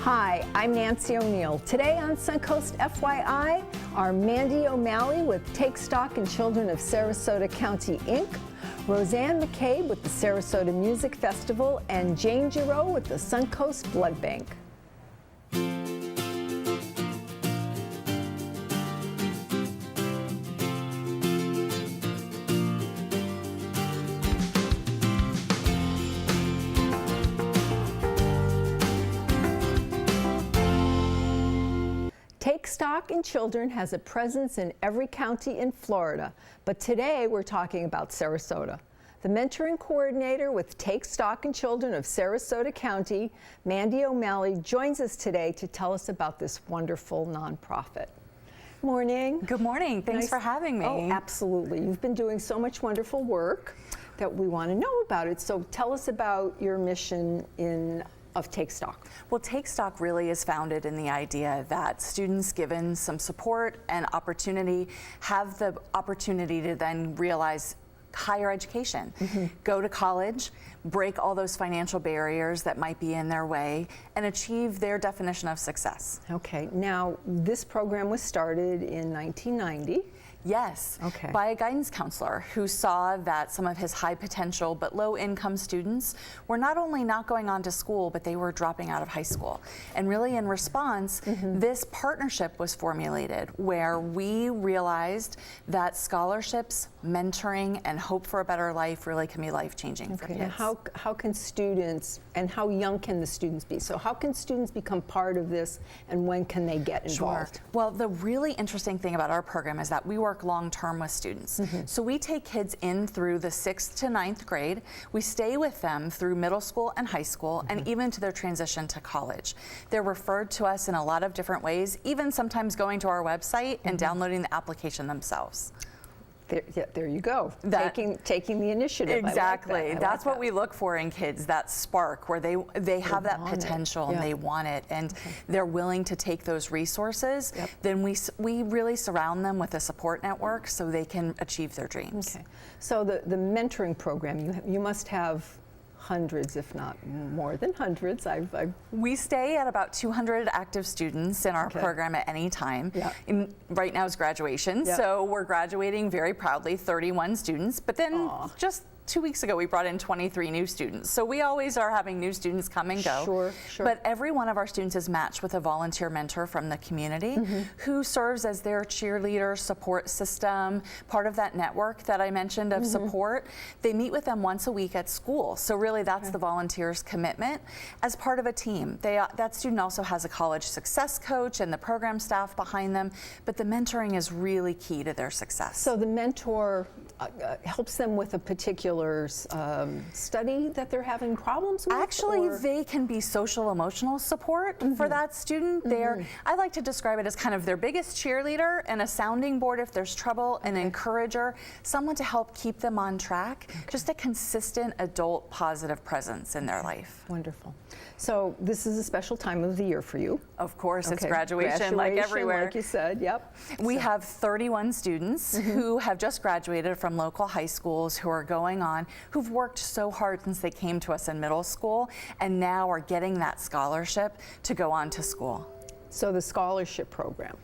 Hi, I'm Nancy O'Neill. Today on Suncoast FYI, our Mandy O'Malley with Take Stock in Children of Sarasota County, Inc., Roseanne McCabe with the Sarasota Music Festival, and Jane Giroux with the Suncoast Blood Bank. Take Stock in Children has a presence in every county in Florida, but today we're talking about Sarasota. The mentoring coordinator with Take Stock in Children of Sarasota County, Mandy O'Malley, joins us today to tell us about this wonderful nonprofit. Morning. Good morning. Thanks for having me. Oh, absolutely. You've been doing so much wonderful work that we want to know about it. So tell us about your mission of Take Stock. Well, Take Stock really is founded in the idea that students given some support and opportunity have the opportunity to then realize higher education, go to college, break all those financial barriers that might be in their way, and achieve their definition of success. Okay, now this program was started in 1990. Yes, by a guidance counselor who saw that some of his high potential but low income students were not only not going on to school, but they were dropping out of high school. And really in response, this partnership was formulated where we realized that scholarships, mentoring, and hope for a better life really can be life-changing for kids. Now how can students, and how young can the students be? So how can students become part of this, and when can they get involved? Sure. Well, the really interesting thing about our program is that we work long-term with students. So we take kids in through the 6th to 9th grade. We stay with them through middle school and high school, and even to their transition to college. They're referred to us in a lot of different ways, even sometimes going to our website and downloading the application themselves. There you go. Taking the initiative. Exactly. I like that. That's what we look for in kids, that spark where they have that potential and they want it, and they're willing to take those resources. Then we really surround them with a support network so they can achieve their dreams. Okay. So the mentoring program, you must have hundreds, if not more than hundreds. We stay at about 200 active students in our program at any time. Right now is graduation, so we're graduating very proudly 31 students, but then just 2 weeks ago we brought in 23 new students. So we always are having new students come and go. Sure. But every one of our students is matched with a volunteer mentor from the community who serves as their cheerleader support system, part of that network that I mentioned of support. They meet with them once a week at school. So really that's the volunteers' commitment as part of a team. That student also has a college success coach and the program staff behind them, but the mentoring is really key to their success. So the mentor helps them with a particular study that they're having problems with? Actually, they can be social emotional support for that student. I like to describe it as kind of their biggest cheerleader and a sounding board if there's trouble, an encourager, someone to help keep them on track, just a consistent adult positive presence in their life. Wonderful. So this is a special time of the year for you. Of course, it's graduation like everywhere. Like you said, We have 31 students who have just graduated from local high schools who are going on, who've worked so hard since they came to us in middle school and now are getting that scholarship to go on to school. So the scholarship program.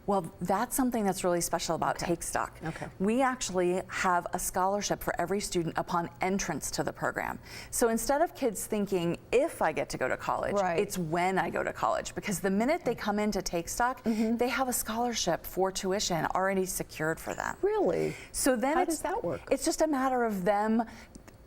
Well, that's something that's really special about Take Stock. We actually have a scholarship for every student upon entrance to the program. So instead of kids thinking, if I get to go to college, it's when I go to college. Because the minute they come in to Take Stock, they have a scholarship for tuition already secured for them. Really? So then how does that work? It's just a matter of them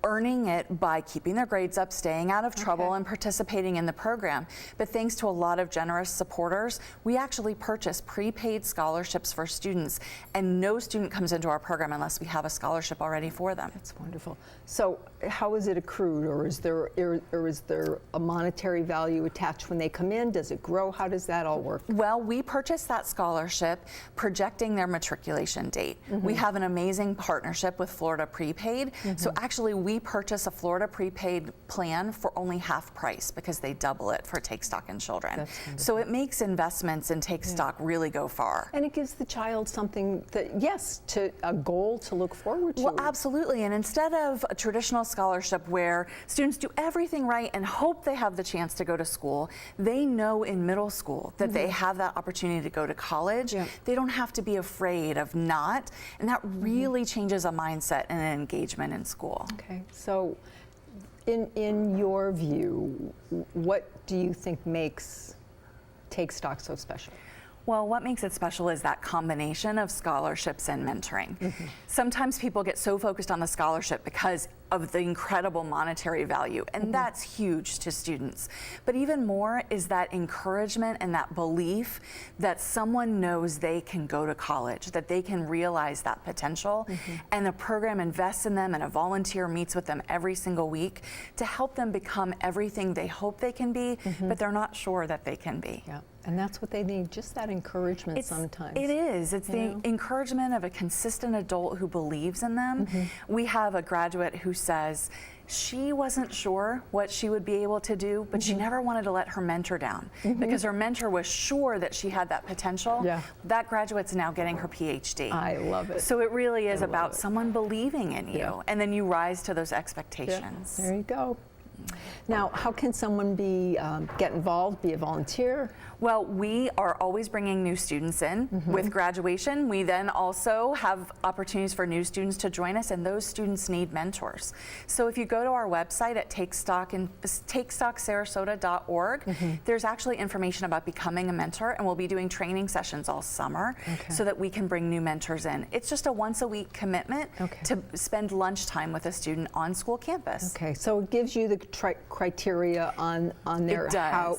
earning it by keeping their grades up, staying out of trouble, and participating in the program. But thanks to a lot of generous supporters, we actually purchase prepaid scholarships for students, and no student comes into our program unless we have a scholarship already for them. That's wonderful. So how is it accrued, or is there a monetary value attached when they come in? Does it grow? How does that all work? Well, we purchase that scholarship projecting their matriculation date. We have an amazing partnership with Florida Prepaid, so actually we we purchase a Florida prepaid plan for only half price because they double it for Take Stock in Children. So it makes investments in Take Stock really go far. And it gives the child something that, yes, to a goal to look forward to. Well, absolutely. And instead of a traditional scholarship where students do everything right and hope they have the chance to go to school, they know in middle school that they have that opportunity to go to college. They don't have to be afraid of not. And that really changes a mindset and an engagement in school. Okay. So in your view, what do you think makes Take Stock so special? Well, what makes it special is that combination of scholarships and mentoring. Sometimes people get so focused on the scholarship because of the incredible monetary value, and that's huge to students. But even more is that encouragement and that belief that someone knows they can go to college, that they can realize that potential, and the program invests in them and a volunteer meets with them every single week to help them become everything they hope they can be, but they're not sure that they can be. Yeah. And that's what they need, just that encouragement sometimes. It is. It's the encouragement of a consistent adult who believes in them. We have a graduate who says she wasn't sure what she would be able to do, but she never wanted to let her mentor down because her mentor was sure that she had that potential. That graduate's now getting her PhD. I love it. So it really is about someone believing in you, and then you rise to those expectations. There you go. Now, how can someone get involved, be a volunteer? Well, we are always bringing new students in. With graduation, we then also have opportunities for new students to join us, and those students need mentors. So if you go to our website at takestocksarasota.org, there's actually information about becoming a mentor, and we'll be doing training sessions all summer so that we can bring new mentors in. It's just a once-a-week commitment to spend lunchtime with a student on school campus. Okay, so it gives you the criteria on there,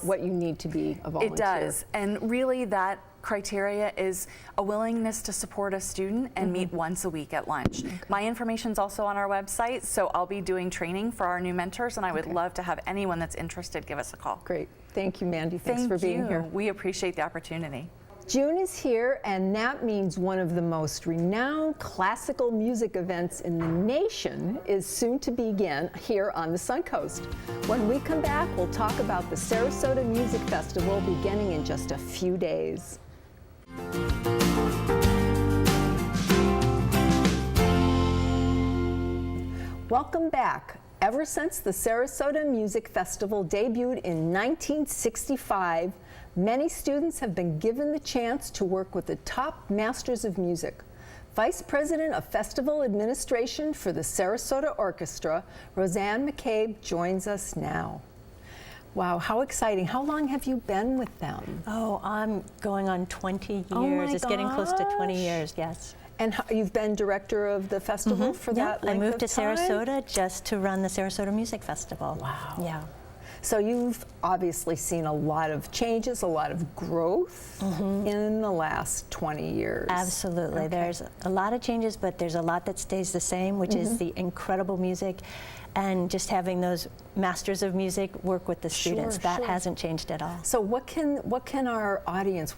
what you need to be a volunteer. It does, and really that criteria is a willingness to support a student and meet once a week at lunch. My information's also on our website, so I'll be doing training for our new mentors, and I would love to have anyone that's interested give us a call. Great. Thank you, Mandy. Thanks for being here. We appreciate the opportunity. June is here, and that means one of the most renowned classical music events in the nation is soon to begin here on the Suncoast. When we come back, we'll talk about the Sarasota Music Festival beginning in just a few days. Welcome back. Ever since the Sarasota Music Festival debuted in 1965, many students have been given the chance to work with the top masters of music. Vice President of Festival Administration for the Sarasota Orchestra, Roseanne McCabe, joins us now. Wow, how exciting. How long have you been with them? Oh, I'm going on 20 years. Oh my It's getting close to 20 gosh. years, yes. And you've been director of the festival for that length I moved to of time? Sarasota just to run the Sarasota Music Festival. Wow. Yeah. So you've obviously seen a lot of changes, a lot of growth in the last 20 years. Absolutely. Okay. There's a lot of changes, but there's a lot that stays the same, which is the incredible music and just having those masters of music work with the students. That hasn't changed at all. So what can your audience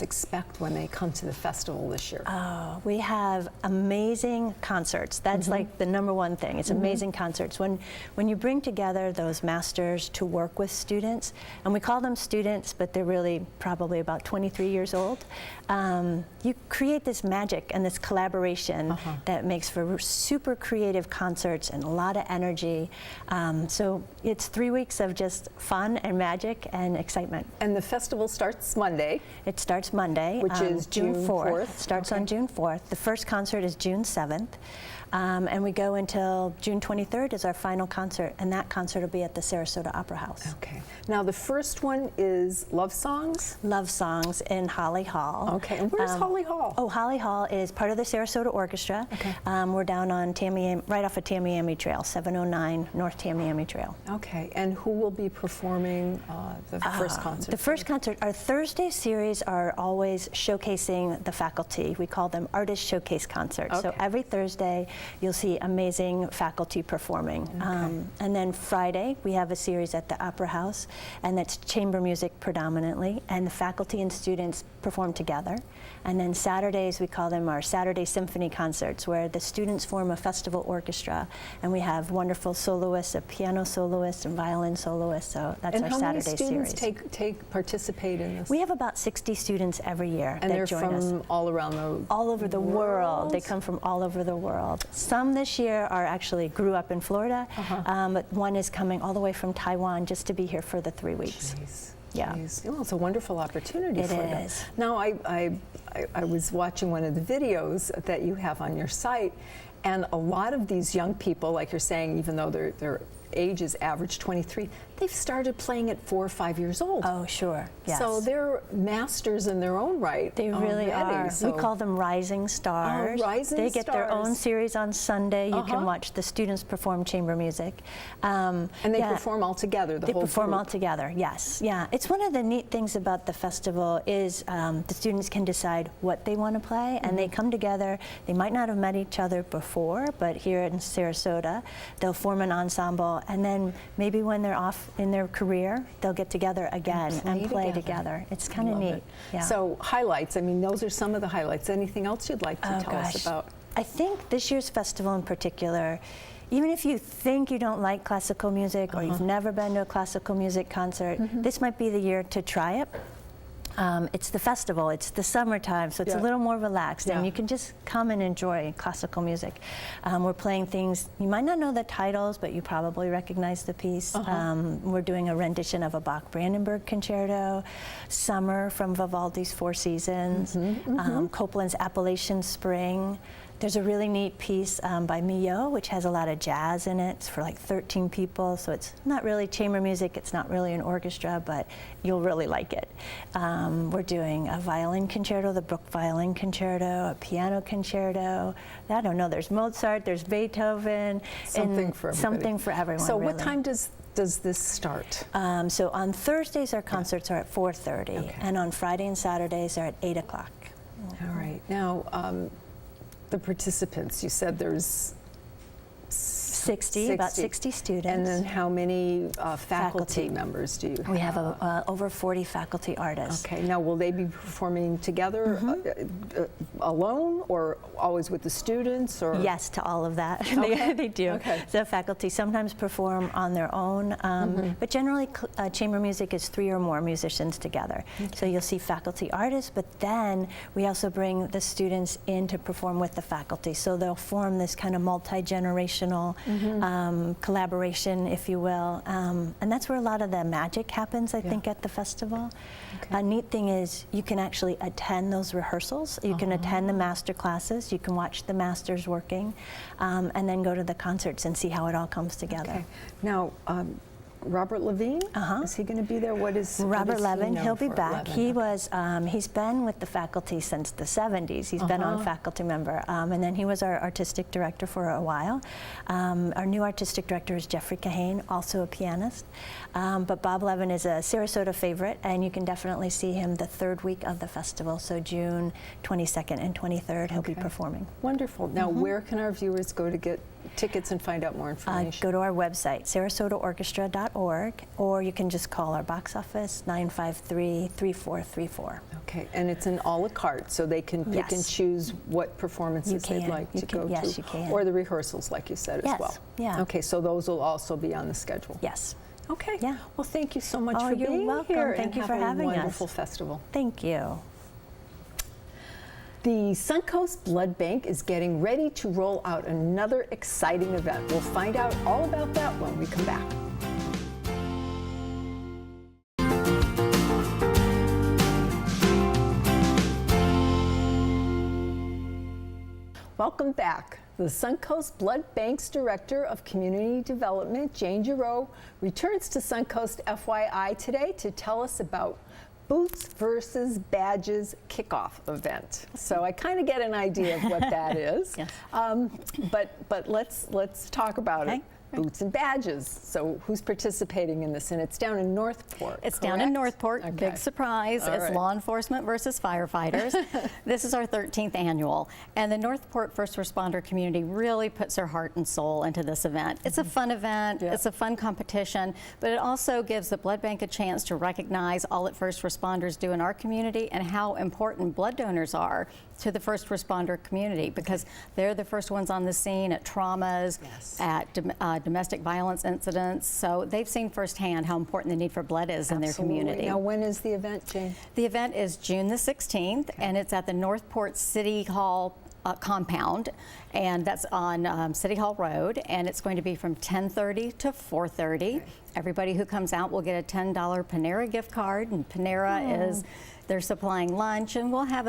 expect when they come to the festival this year? Oh, we have amazing concerts. That's like the number one thing. It's amazing concerts. When you bring together those masters to work with students, and we call them students, but they're really probably about 23 years old, you create this magic and this collaboration that makes for super creative concerts and a lot of energy. So it's 3 weeks of just fun and magic and excitement. And the festival starts Monday. It starts Monday, which is June 4th. It starts on June 4th. The first concert is June 7th. And we go until June 23rd is our final concert, and that concert will be at the Sarasota Opera House. Okay. Now the first one is Love Songs? Love Songs in Holly Hall. Okay, and where's Holly Hall? Oh, Holly Hall is part of the Sarasota Orchestra. Okay. We're down on right off of Tamiami Trail, 709 North Tamiami Trail. Okay, and who will be performing the first concert? The first concert, our Thursday series are always showcasing the faculty. We call them Artist Showcase Concerts. Okay. So every Thursday, you'll see amazing faculty performing. Okay. And then Friday, we have a series at the Opera House, and that's chamber music predominantly, and the faculty and students perform together. And then Saturdays, we call them our Saturday Symphony Concerts, where the students form a festival orchestra, and we we have wonderful soloists, a piano soloist and violin soloist, so that's our Saturday series. And how many students participate in this? We have about 60 students every year and that join us. And they're from all around the all over the world. They come from all over the world. Some this year are actually grew up in Florida, but one is coming all the way from Taiwan just to be here for the 3 weeks. Jeez. Yeah. Well, it's a wonderful opportunity for them. It is. Now, I was watching one of the videos that you have on your site, and a lot of these young people, like you're saying, even though their age is average 23, they've started playing at 4 or 5 years old. Oh, sure. Yes. So they're masters in their own right. They really are. So. We call them rising stars. Oh, rising They get their own series on Sunday. You can watch the students perform chamber music. And they perform all together, They perform all together, yes. Yeah. It's one of the neat things about the festival is the students can decide what they want to play, and they come together. They might not have met each other before, but here in Sarasota, they'll form an ensemble, and then maybe when they're off in their career, they'll get together again and play together. It's kind of neat. Yeah. So highlights, I mean, those are some of the highlights. Anything else you'd like to tell us about? I think this year's festival in particular, even if you think you don't like classical music or you've never been to a classical music concert, this might be the year to try it. It's the festival, it's the summertime, so it's a little more relaxed, and you can just come and enjoy classical music. We're playing things, you might not know the titles, but you probably recognize the piece. We're doing a rendition of a Bach-Brandenburg concerto, Summer from Vivaldi's Four Seasons, Copland's Appalachian Spring. There's a really neat piece by Mio, which has a lot of jazz in it. It's for like 13 people, so it's not really chamber music, it's not really an orchestra, but you'll really like it. We're doing a violin concerto, the Bruch Violin Concerto, a piano concerto. I don't know, there's Mozart, there's Beethoven. Something for everybody. Something for everyone, So really. what time does this start? So on Thursdays, our concerts are at 4:30, and on Friday and Saturdays are at 8 o'clock. All right. Now, the participants, you said there's 60, about 60 students. And then how many faculty members do you have? We have over 40 faculty artists. Okay, now will they be performing together alone or always with the students? Or? Yes, to all of that. Okay. They do. Okay. The faculty sometimes perform on their own, but generally chamber music is 3 or more musicians together. Okay. So you'll see faculty artists, but then we also bring the students in to perform with the faculty. So they'll form this kind of multi-generational collaboration, if you will. And that's where a lot of the magic happens, I think, at the festival. Okay. A neat thing is you can actually attend those rehearsals. You can attend the master classes. You can watch the masters working, and then go to the concerts and see how it all comes together. Okay. Now, Robert Levine, is he going to be there? What is Robert Levin? He He'll be back. Levin? He was. He's been with the faculty since the 70s. He's been on faculty member, and then he was our artistic director for a while. Our new artistic director is Jeffrey Kahane, also a pianist. But Bob Levin is a Sarasota favorite, and you can definitely see him the 3rd week of the festival. So June 22nd and 23rd, he'll be performing. Wonderful. Now, where can our viewers go to get tickets and find out more information? Go to our website, sarasotaorchestra.org, or you can just call our box office, 953-3434. Okay, and it's an a la carte, so they can pick and choose what performances they'd like to go to. Yes, you can. Or the rehearsals, like you said, as well. Yeah. Okay, so those will also be on the schedule. Yes. Okay. Yeah. Well, thank you so much Oh, for you're being welcome. here. Thank you for having us. Have a wonderful festival. Thank you. The Suncoast Blood Bank is getting ready to roll out another exciting event. We'll find out all about that when we come back. Welcome back. The Suncoast Blood Bank's Director of Community Development, Jane Giroux, returns to Suncoast FYI today to tell us about Boots versus Badges kickoff event. So I kind of get an idea of what that is. Yes. But let's talk about it. Boots and Badges. So who's participating in this? And it's down in Northport. It's down in Northport. Okay. Big surprise. All It's right. law enforcement versus firefighters. This is our 13th annual. And the Northport first responder community really puts their heart and soul into this event. It's a fun event. Yeah. It's a fun competition, but it also gives the blood bank a chance to recognize all that first responders do in our community and how important blood donors are to the first responder community, because they're the first ones on the scene at traumas, at domestic violence incidents. So they've seen firsthand how important the need for blood is in their community. Now, when is the event, Jane? The event is June the 16th, and it's at the Northport City Hall compound, and that's on City Hall Road, and it's going to be from 10:30 to 4:30. Everybody who comes out will get a $10 Panera gift card, and Panera is, they're supplying lunch, and we'll have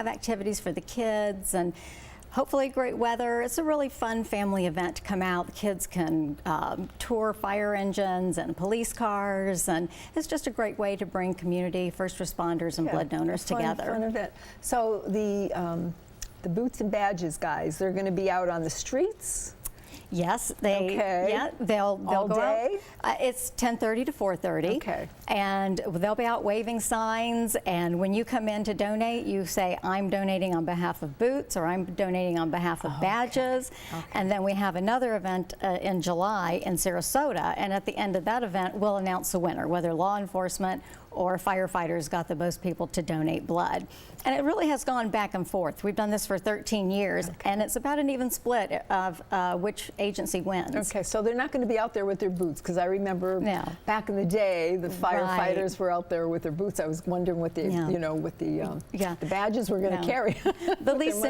activities for the kids, and hopefully great weather. It's a really fun family event to come out. The kids can tour fire engines and police cars, and it's just a great way to bring community, first responders, and blood donors together. Fun event. So the boots and badges guys, they're going to be out on the streets? Yes, they'll All go day? out. It's 10:30 to 4:30. Okay. And they'll be out waving signs, and when you come in to donate, you say, I'm donating on behalf of Boots, or I'm donating on behalf of Badges. And then we have another event in July in Sarasota, and at the end of that event, we'll announce the winner, whether law enforcement or firefighters got the most people to donate blood. And it really has gone back and forth. We've done this for 13 years, and it's about an even split of which agency wins. Okay, so they're not going to be out there with their boots, because I remember back in the day, the firefighters were out there with their boots. I was wondering what the, you know, what the badges were going to carry. The least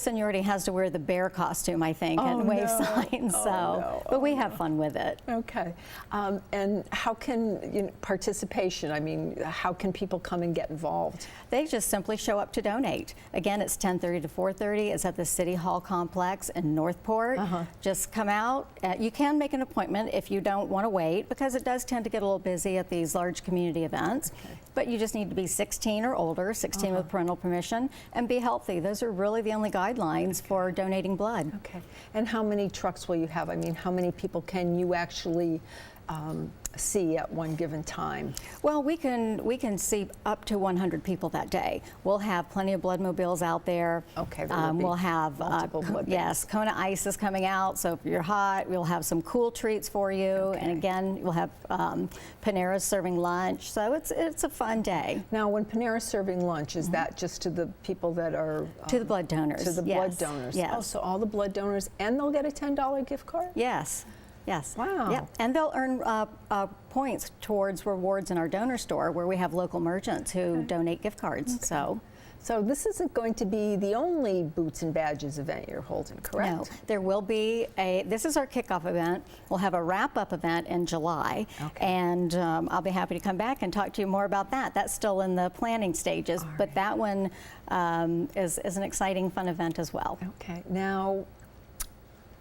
seniority has to wear the bear costume, I think, and wave signs. But we have fun with it. Okay, and how can participation? I mean, how can people come and get involved? They just simply show up to donate. Again, it's 10:30 to 4:30. It's at the City Hall complex in Northport. Just come out. You can make an appointment if you don't want to wait, because it does tend to get a little busy at these large community events. But you just need to be 16 or older, 16 with parental permission, and be healthy. Those are really the only guidelines for donating blood. Okay, and how many trucks will you have? I mean, how many people can you actually see at one given time? Well, we can see up to 100 people that day. We'll have plenty of blood mobiles out there. Okay, we'll have multiple blood banks. Kona Ice is coming out, so if you're hot, we'll have some cool treats for you. And again, we'll have Panera serving lunch, so it's a fun day. Now, when Panera's serving lunch, is that just to the people that are to the blood donors? To the blood donors. Yes. Oh, so all the blood donors, and they'll get a $10 gift card? Yes. Yes. Wow. Yeah. And they'll earn points towards rewards in our donor store, where we have local merchants who donate gift cards. So this isn't going to be the only Boots and Badges event you're holding, correct? No, there will be this is our kickoff event. We'll have a wrap-up event in July, and I'll be happy to come back and talk to you more about that. That's still in the planning stages, but that one is an exciting, fun event as well. Okay. Now,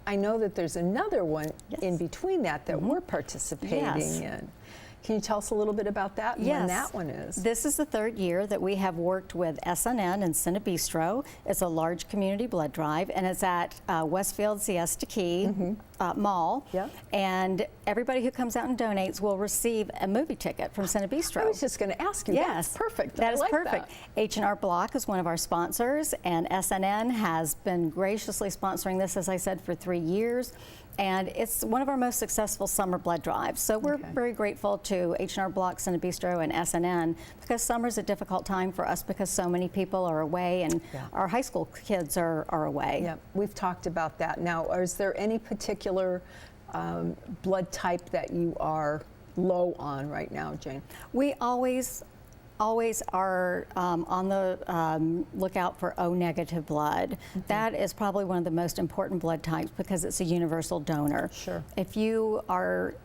I know that there's another one in between that we're participating in. Can you tell us a little bit about that and when that one is? This is the third year that we have worked with SNN and Cinebistro. It's a large community blood drive, and it's at Westfield Siesta Key Mall. And everybody who comes out and donates will receive a movie ticket from Cinebistro. I was just going to ask you. Yes. That's perfect. That is like perfect. H&R Block is one of our sponsors, and SNN has been graciously sponsoring this, as I said, for 3 years. And it's one of our most successful summer blood drives. So we're very grateful to H&R Block, Cinebistro, and SNN, because summer's a difficult time for us because so many people are away, and our high school kids are away. Yeah, we've talked about that. Now, is there any particular blood type that you are low on right now, Jane? We always are on the lookout for O negative blood. That is probably one of the most important blood types because it's a universal donor. Sure. If you are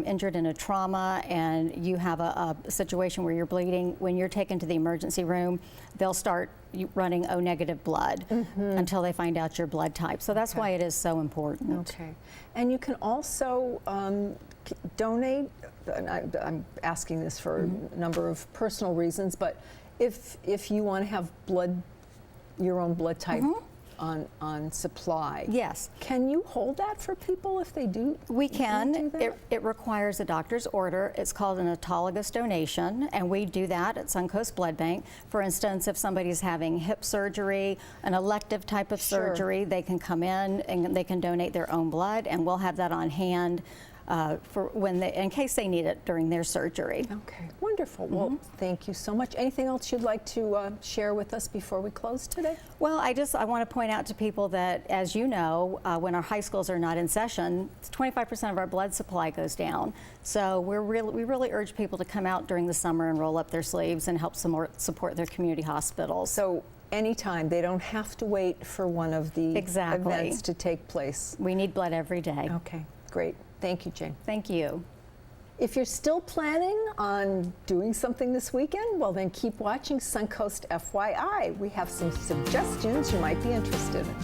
injured in a trauma and you have a situation where you're bleeding, when you're taken to the emergency room, they'll start running O negative blood until they find out your blood type. So that's why it is so important. Okay. And you can also donate, and I'm asking this for a number of personal reasons, but if you want to have your own blood type on supply. Yes. Can you hold that for people if they do? We can. Do that? It requires a doctor's order. It's called an autologous donation, and we do that at Suncoast Blood Bank. For instance, if somebody's having hip surgery, an elective type of surgery, they can come in and they can donate their own blood, and we'll have that on hand in case they need it during their surgery. Okay, wonderful. Well, thank you so much. Anything else you'd like to share with us before we close today? Well, I want to point out to people that, as you know, when our high schools are not in session, 25% of our blood supply goes down. So we really urge people to come out during the summer and roll up their sleeves and help support their community hospitals. So anytime, they don't have to wait for one of the Exactly. events to take place. We need blood every day. Okay, great. Thank you, Jane. Thank you. If you're still planning on doing something this weekend, well then keep watching Suncoast FYI. We have some suggestions you might be interested in.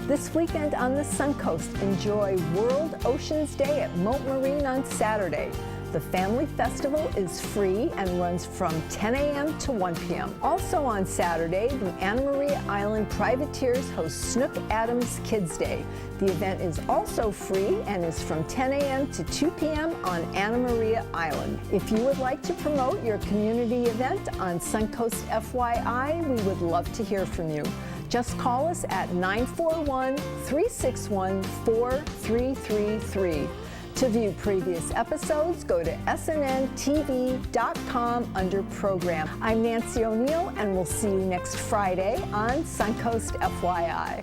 This weekend on the Suncoast, enjoy World Oceans Day at Moat Marine on Saturday. The Family Festival is free and runs from 10 a.m. to 1 p.m. Also on Saturday, the Anna Maria Island Privateers host Snook Adams Kids Day. The event is also free and is from 10 a.m. to 2 p.m. on Anna Maria Island. If you would like to promote your community event on Suncoast FYI, we would love to hear from you. Just call us at 941-361-4333. To view previous episodes, go to snntv.com under Program. I'm Nancy O'Neill, and we'll see you next Friday on Suncoast FYI.